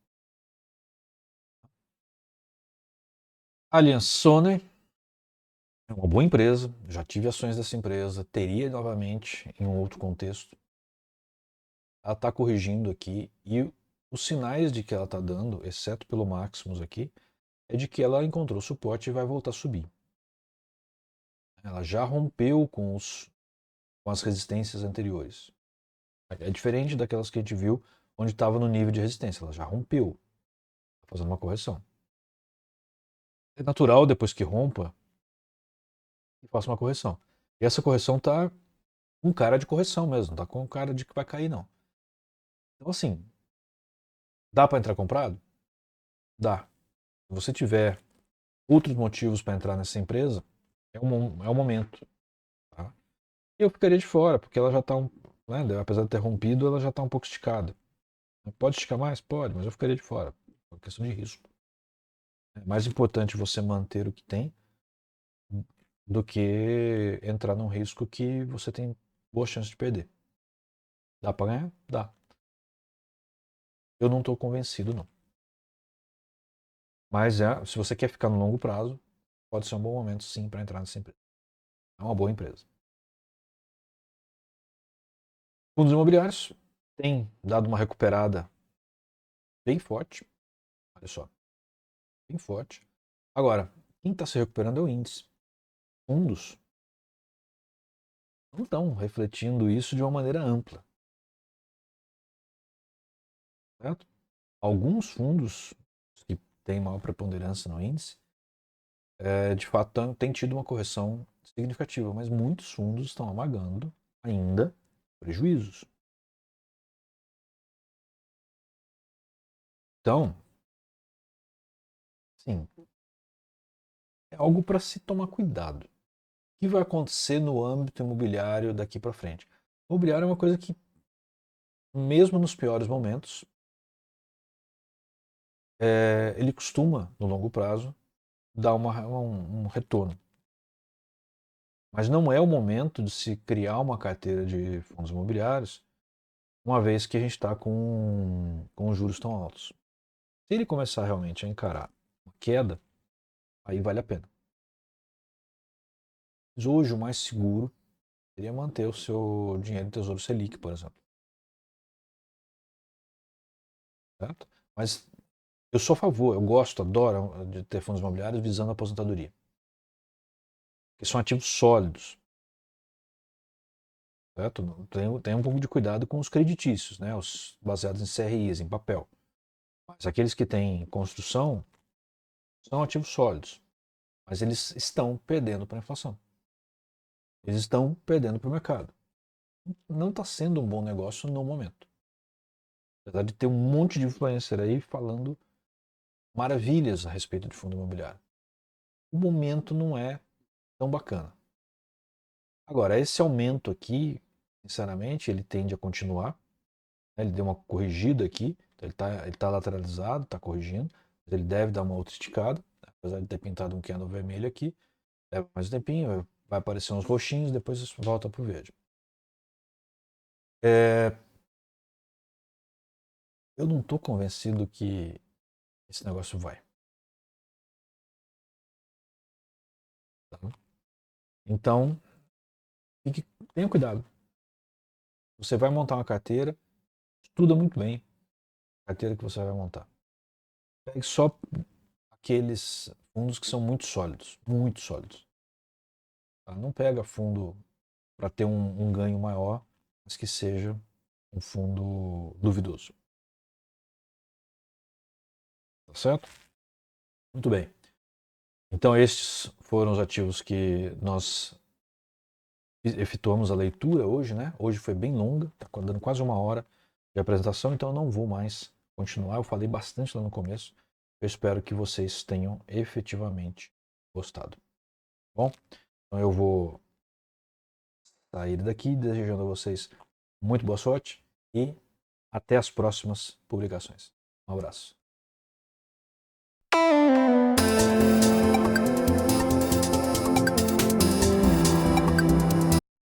Allianz Sonnen é uma boa empresa, já tive ações dessa empresa, teria novamente em um outro contexto. Ela está corrigindo aqui e os sinais de que ela está dando, exceto pelo Maximus aqui, é de que ela encontrou suporte e vai voltar a subir. Ela já rompeu com as resistências anteriores. É diferente daquelas que a gente viu onde estava no nível de resistência. Ela já rompeu, está fazendo uma correção. É natural, depois que rompa, que faça uma correção. E essa correção está com cara de correção mesmo, não está com cara de que vai cair, não. Então, assim, dá para entrar comprado? Dá. Se você tiver outros motivos para entrar nessa empresa, é o momento. Tá? Eu ficaria de fora, porque ela já está, né, apesar de ter rompido, ela já está um pouco esticada. Pode esticar mais? Pode, mas eu ficaria de fora. É uma questão de risco. É mais importante você manter o que tem do que entrar num risco que você tem boa chance de perder. Dá para ganhar? Dá. Eu não estou convencido, não. Mas se você quer ficar no longo prazo, pode ser um bom momento, sim, para entrar nessa empresa. É uma boa empresa. Fundos imobiliários têm dado uma recuperada bem forte. Olha só, bem forte. Agora, quem está se recuperando é o índice. Fundos não estão refletindo isso de uma maneira ampla. Certo? Alguns fundos que têm maior preponderância no índice, de fato, têm tido uma correção significativa, mas muitos fundos estão amagando ainda prejuízos. Então, sim, é algo para se tomar cuidado. O que vai acontecer no âmbito imobiliário daqui para frente? O imobiliário é uma coisa que, mesmo nos piores momentos, ele costuma, no longo prazo, dar um retorno. Mas não é o momento de se criar uma carteira de fundos imobiliários, uma vez que a gente está com os juros tão altos. Se ele começar realmente a encarar uma queda, aí vale a pena. Mas hoje o mais seguro seria manter o seu dinheiro em Tesouro Selic, por exemplo. certo? Mas eu sou a favor, eu gosto, adoro de ter fundos imobiliários visando a aposentadoria. Porque são ativos sólidos, certo? Tem um pouco de cuidado com os creditícios, né? Os baseados em CRIs, em papel. Mas aqueles que têm construção são ativos sólidos. Mas eles estão perdendo para a inflação. Eles estão perdendo para o mercado. Não está sendo um bom negócio no momento. Apesar de ter um monte de influencer aí falando maravilhas a respeito de fundo imobiliário. O momento não é tão bacana. Agora, esse aumento aqui, sinceramente, ele tende a continuar. Né? Ele deu uma corrigida aqui, então ele tá lateralizado, está corrigindo, mas ele deve dar uma outra esticada, né? Apesar de ter pintado um candle vermelho aqui, leva mais um tempinho, vai aparecer uns roxinhos, depois volta para o verde. Eu não estou convencido que esse negócio vai. Tá? Então, tenha cuidado. Você vai montar uma carteira, estuda muito bem a carteira que você vai montar. Pegue só aqueles fundos que são muito sólidos, muito sólidos. Tá? Não pega fundo para ter um ganho maior, mas que seja um fundo duvidoso. Tá certo? Muito bem. Então, estes foram os ativos que nós efetuamos a leitura hoje, né? Hoje foi bem longa, está dando quase 1 hora de apresentação, então eu não vou mais continuar. Eu falei bastante lá no começo. Eu espero que vocês tenham efetivamente gostado. Bom, então eu vou sair daqui desejando a vocês muito boa sorte e até as próximas publicações. Um abraço.